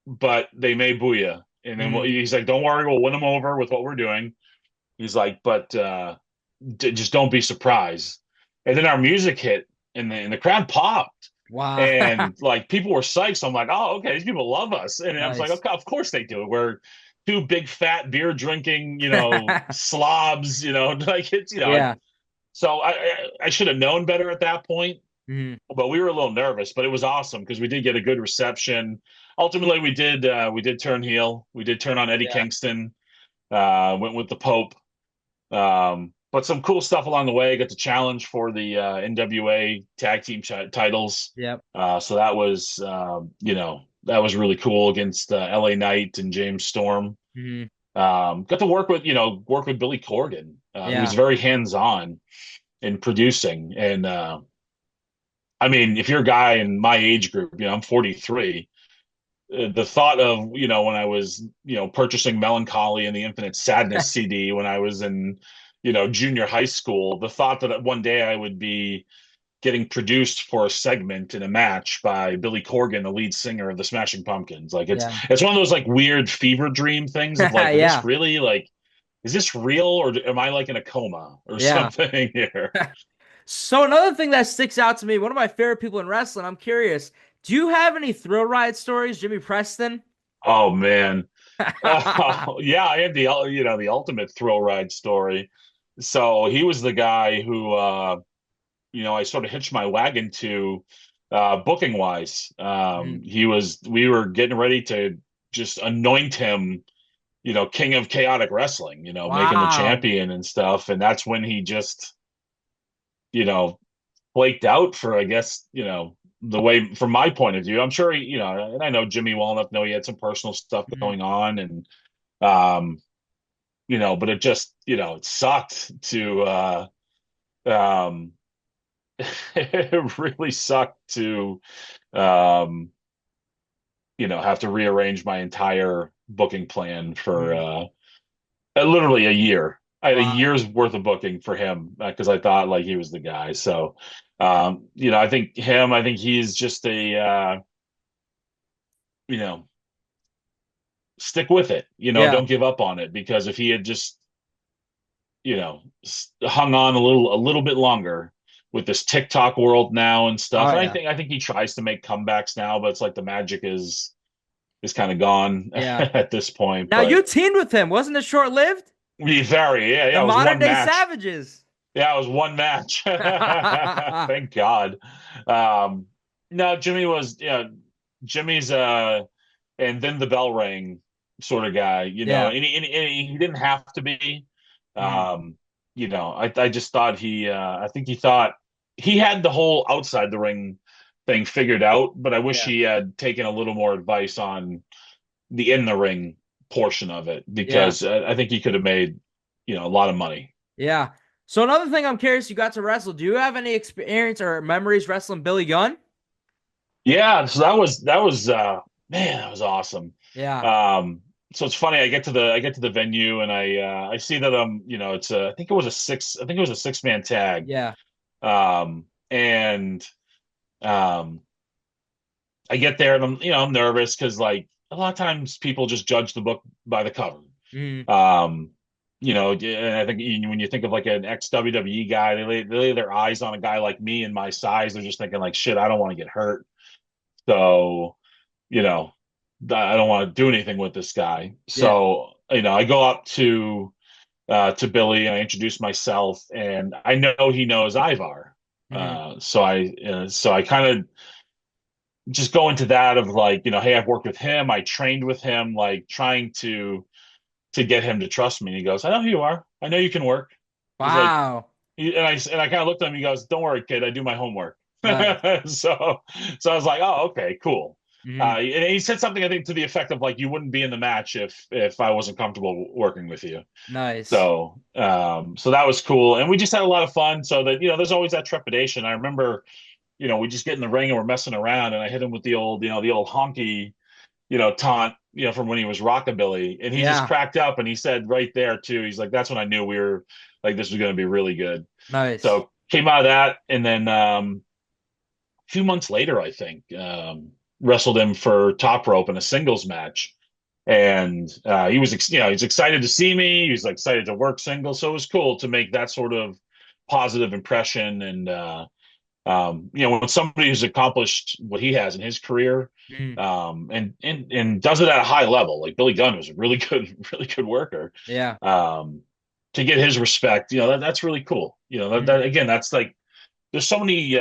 but they may boo you. And then Mm, he's like, don't worry, we'll win them over with what we're doing. He's like, but just don't be surprised. And then our music hit, and the crowd popped, wow. and like people were psyched. So I'm like, oh, okay, these people love us. And I was like, Nice. okay, of course they do. We're two big fat beer drinking, slobs, like it's, Yeah. so I should have known better at that point, Mm, but we were a little nervous. But it was awesome because we did get a good reception. Ultimately, we did turn heel. We did turn on Eddie yeah. Kingston. Went with the Pope. But some cool stuff along the way. Got the challenge for the NWA tag team titles. Yep. So that was really cool against LA Knight and James Storm. Mm, Got to work with Billy Corgan. He was yeah. very hands on in producing. And I mean, if you're a guy in my age group, I'm 43. The thought of when I was purchasing Melancholy and the Infinite Sadness CD when I was in junior high school, the thought that one day I would be getting produced for a segment in a match by Billy Corgan, the lead singer of the Smashing Pumpkins, like it's Yeah. it's one of those like weird fever dream things of like, Yeah. is this real, or am I like in a coma or Yeah. something here? So another thing that sticks out to me, one of my favorite people in wrestling, I'm curious, do you have any thrill ride stories, Jimmy Preston? Oh man. Yeah, I had the ultimate thrill ride story. So he was the guy who I sort of hitched my wagon to booking wise. Mm, We were getting ready to just anoint him, king of chaotic wrestling, make him the wow. champion and stuff. And that's when he just, you know, flaked out for, I guess, the way from my point of view. I'm sure and I know Jimmy well enough to know he had some personal stuff Mm, going on, and um, but it just, it sucked to um it really sucked to um have to rearrange my entire booking plan for mm, literally a year. I had a wow. year's worth of booking for him because I thought like he was the guy. So I think he's just a you know stick with it, Yeah. don't give up on it, because if he had just hung on a little bit longer with this TikTok world now and stuff. Oh And I yeah. think I think he tries to make comebacks now, but it's like the magic is kind of gone Yeah. at this point. Now you But teamed with him, wasn't it short lived? yeah, The it was modern one day match. savages. Yeah, it was one match. Thank God. Um, no, Jimmy's and then the bell rang sort of guy, Yeah. and he didn't have to be. Mm, Um, I just thought I think he thought he had the whole outside the ring thing figured out, but I wish Yeah. he had taken a little more advice on the in the ring portion of it, Yeah. because I think he could have made, a lot of money. Yeah. So another thing I'm curious, you got to wrestle. Do you have any experience or memories wrestling Billy Gunn? Yeah, so that was man, that was awesome. Yeah. So it's funny. I get to the venue and I see that it's a I think it was a 6-man tag. Yeah. And I get there and I'm nervous because like a lot of times people just judge the book by the cover. Mm. Um, and I think when you think of like an ex WWE guy, they lay their eyes on a guy like me and my size. They're just thinking like, shit, I don't want to get hurt. So, you know, I don't want to do anything with this guy. Yeah. So, I go up to Billy and I introduce myself, and I know he knows Ivar. Mm. So I kind of just go into that of like, hey, I've worked with him, I trained with him, like trying to get him to trust me. And he goes, I know who you are. I know you can work. He's like, Wow. and I kind of looked at him. He goes, "Don't worry, kid. I do my homework." Nice. So I was like, "Oh, okay, cool." Mm. And he said something I think to the effect of like, "You wouldn't be in the match if I wasn't comfortable working with you." Nice. So that was cool, and we just had a lot of fun. So that there's always that trepidation. I remember, we just get in the ring and we're messing around, and I hit him with the old honky, taunt, from when he was rockabilly, and he just Yeah. cracked up and he said right there too, he's like, that's when I knew we were like, this was going to be really good. Nice. So came out of that, and then a few months later, I think, wrestled him for top rope in a singles match, and he was, he's excited to see me. He was like, excited to work singles, so it was cool to make that sort of positive impression. And when somebody who's accomplished what he has in his career, Mm. and does it at a high level, like Billy Gunn was a really good, really good worker. Yeah. To get his respect, that's really cool. That Mm. again, that's like there's so many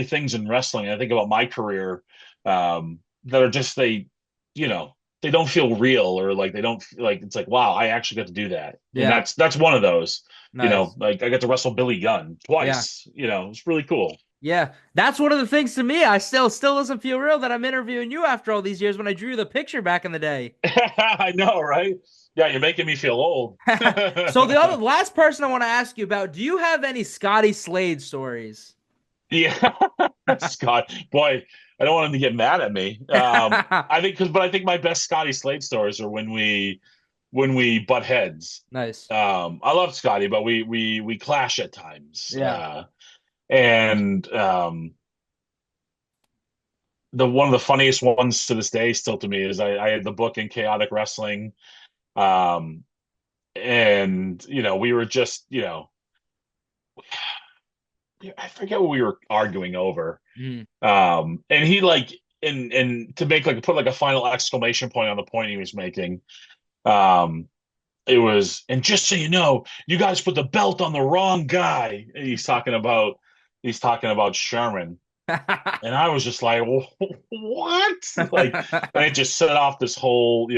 things in wrestling. I think about my career that are just they don't feel real, or like they don't like it's like, wow, I actually got to do that, and Yeah. that's one of those. Nice. Like I got to wrestle Billy Gunn Yeah. twice. It's really cool. Yeah. That's one of the things to me. I still doesn't feel real that I'm interviewing you after all these years when I drew the picture back in the day. I know, right? Yeah, you're making me feel old. So the last person I want to ask you about, do you have any Scotty Slade stories? Yeah, Scott, boy, I don't want him to get mad at me. I think my best Scotty Slade stories are when we butt heads. Nice. I love Scotty, but we clash at times. Yeah. And the one of the funniest ones to this day still to me is I had the book in Chaotic Wrestling. And we were just, I forget what we were arguing over. Mm. And he like and to make like put like a final exclamation point on the point he was making. It was, and just so you know, you guys put the belt on the wrong guy. And he's talking about Sherman. And I was just like, what? Like, and it just set off this whole,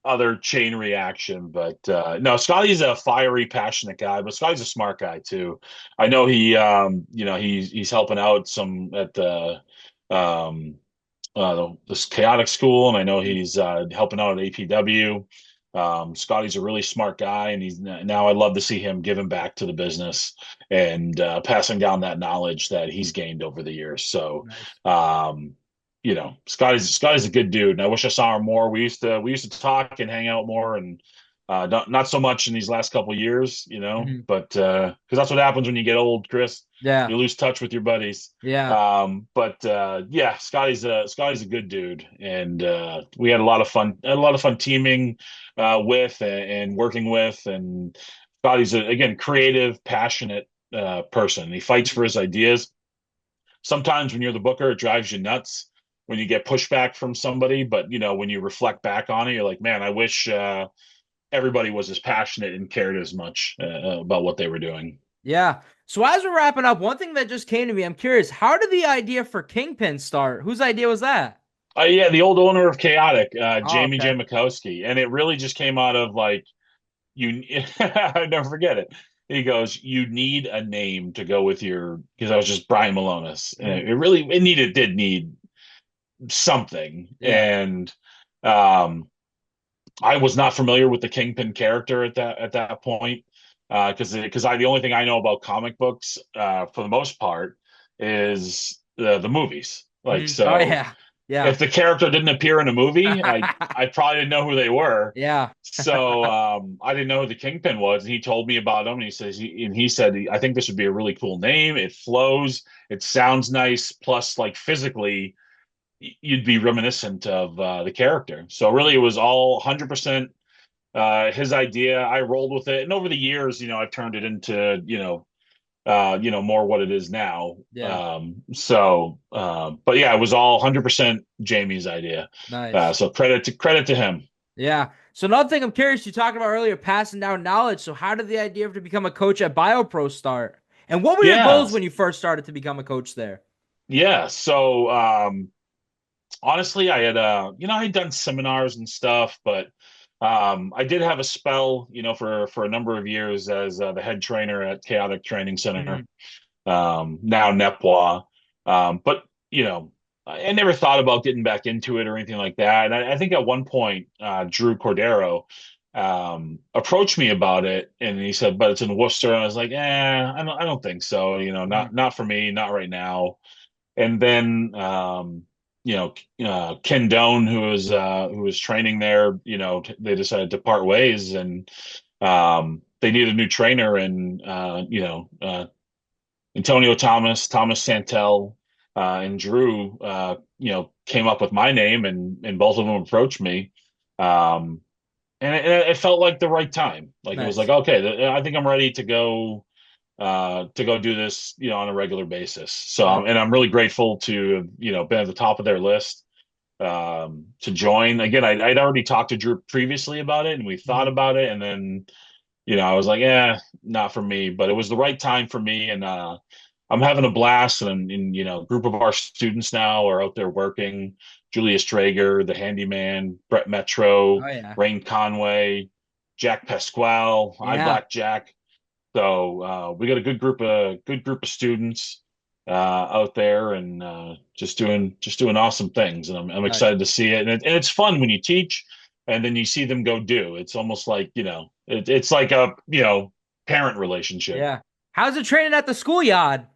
other chain reaction. But no, Scotty's a fiery, passionate guy, but Scotty's a smart guy too. I know he's helping out some at this chaotic school, and I know he's helping out at APW. Scotty's a really smart guy, and now I'd love to see him giving back to the business and passing down that knowledge that he's gained over the years. So, Nice. Scotty's a good dude, and I wish I saw him more. We used to talk and hang out more, and not so much in these last couple of years, Mhm. but because that's what happens when you get old, Chris. Yeah. You lose touch with your buddies. Yeah. But yeah, Scotty's a good dude, and we had a lot of fun. Had a lot of fun teaming with and working with, and Scotty's again creative, passionate person. He fights for his ideas. Sometimes when you're the booker, it drives you nuts when you get pushback from somebody. But when you reflect back on it, you're like, man, I wish everybody was as passionate and cared as much about what they were doing. Yeah. So as we're wrapping up, one thing that just came to me, I'm curious, how did the idea for KingPin start? Whose idea was that? Yeah, the old owner of Chaotic, Oh, Jamie okay. J. Mikowski, and it really just came out of like I never forget it. he goes, "You need a name to go with your," because I was just Brian Milonas, and Mhm. it did need something, Yeah. and um, I was not familiar with the Kingpin character at that point, because I the only thing I know about comic books, for the most part, is the movies. Like, Mhm. Oh so yeah. Yeah. if the character didn't appear in a movie, I probably didn't know who they were. Yeah. So I didn't know who the Kingpin was, and he told me about him. And he said, I think this would be a really cool name. It flows, it sounds nice. Plus, like physically, you'd be reminiscent of the character. So really, it was all 100% his idea. I rolled with it, and over the years, I've turned it into more what it is now. Yeah. But yeah, it was all 100% Jamie's idea. Nice. So credit to him. Yeah. So another thing I'm curious, you talked about earlier, passing down knowledge. So how did the idea to become a coach at BioPro start? And what were your Yeah, goals when you first started to become a coach there? yeah. So honestly, I had I had done seminars and stuff, but I did have a spell, for a number of years as the head trainer at Chaotic Training Center, Mhm. now NWA. But I never thought about getting back into it or anything like that. And I think at one point, Drew Cordero approached me about it, and he said, "But it's in Worcester." And I was like, I don't think so. Mhm. Not for me, not right now. And then Ken Doan, who was training there, they decided to part ways, and they needed a new trainer, and Antonio Thomas Santel, and Drew, came up with my name, and both of them approached me. Um, and it felt like the right time. Like, it was like, Nice. okay, I think I'm ready to go do this, on a regular basis. So, Nice. and I'm really grateful to have, been at the top of their list, to join. Again, I'd already talked to Drew previously about it, and we thought Mhm. about it, and then, I was like, not for me, but it was the right time for me. And I'm having a blast, and a group of our students now are out there working. Julius Traeger, the handyman, Brett Metro, Oh yeah. Rain Conway, Jack Pasquale, I Yeah. Black Jack. So we got a good group of students out there, and just doing awesome things, and I'm Nice. excited to see it. And it's fun when you teach, and then you see them go do. It's almost like it's like a parent relationship. Yeah. How's it training at the School Yahd?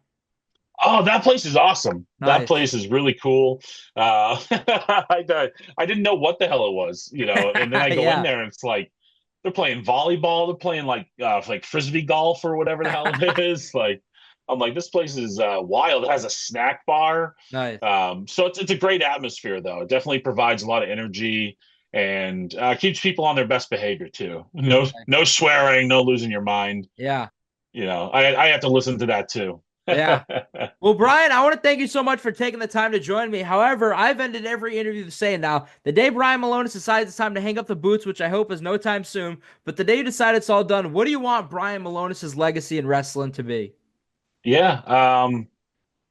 Oh, that place is awesome. That Nice. place is really cool. I didn't know what the hell it was, and then I go in Yeah. there, and it's like they're playing volleyball, they're playing like frisbee golf or whatever the hell it is. Like, I'm like, this place is wild. It has a snack bar. Nice. So it's a great atmosphere, though. It definitely provides a lot of energy, and keeps people on their best behavior too. No swearing, no losing your mind. Yeah. I have to listen to that too. Yeah. Well, Brian, I want to thank you so much for taking the time to join me. However, I've ended every interview the same. Now, the day Brian Milonas decides it's time to hang up the boots, which I hope is no time soon, but the day you decide it's all done, what do you want Brian Milonas' legacy in wrestling to be? Yeah.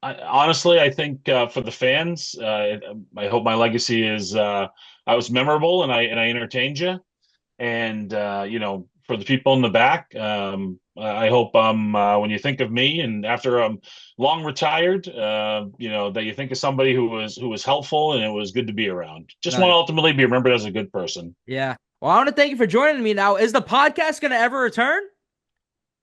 Honestly, I think for the fans, I hope my legacy is I was memorable, and I entertained you. And for the people in the back, I hope when you think of me, and after I'm long retired, that you think of somebody who was helpful, and it was good to be around. Just want to Nice. ultimately be remembered as a good person. Yeah. Well, I want to thank you for joining me now. Is the podcast going to ever return?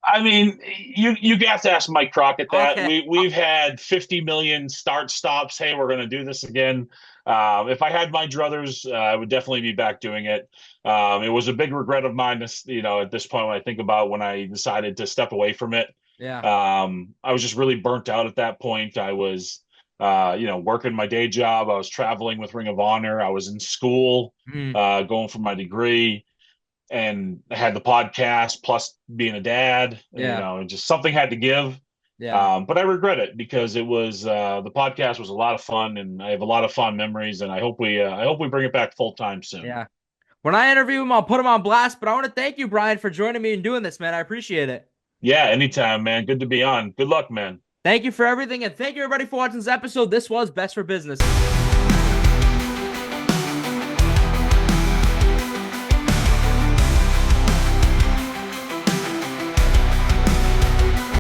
I mean, you have to ask Mike Crockett that. Okay. We've had 50 million start stops. Hey, we're going to do this again. If I had my druthers, I would definitely be back doing it. It was a big regret of mine, at this point, when I think about when I decided to step away from it. Yeah. I was just really burnt out at that point. I was, working my day job. I was traveling with Ring of Honor. I was in school, Mm, going for my degree, and I had the podcast plus being a dad. yeah. Just something had to give. Yeah. But I regret it, because it was the podcast was a lot of fun, and I have a lot of fond memories, and I hope we bring it back full time soon. Yeah. When I interview him, I'll put him on blast, but I want to thank you, Brian, for joining me and doing this, man. I appreciate it. Yeah, anytime, man. Good to be on. Good luck, man. Thank you for everything, and thank you, everybody, for watching this episode. This was Best for Business.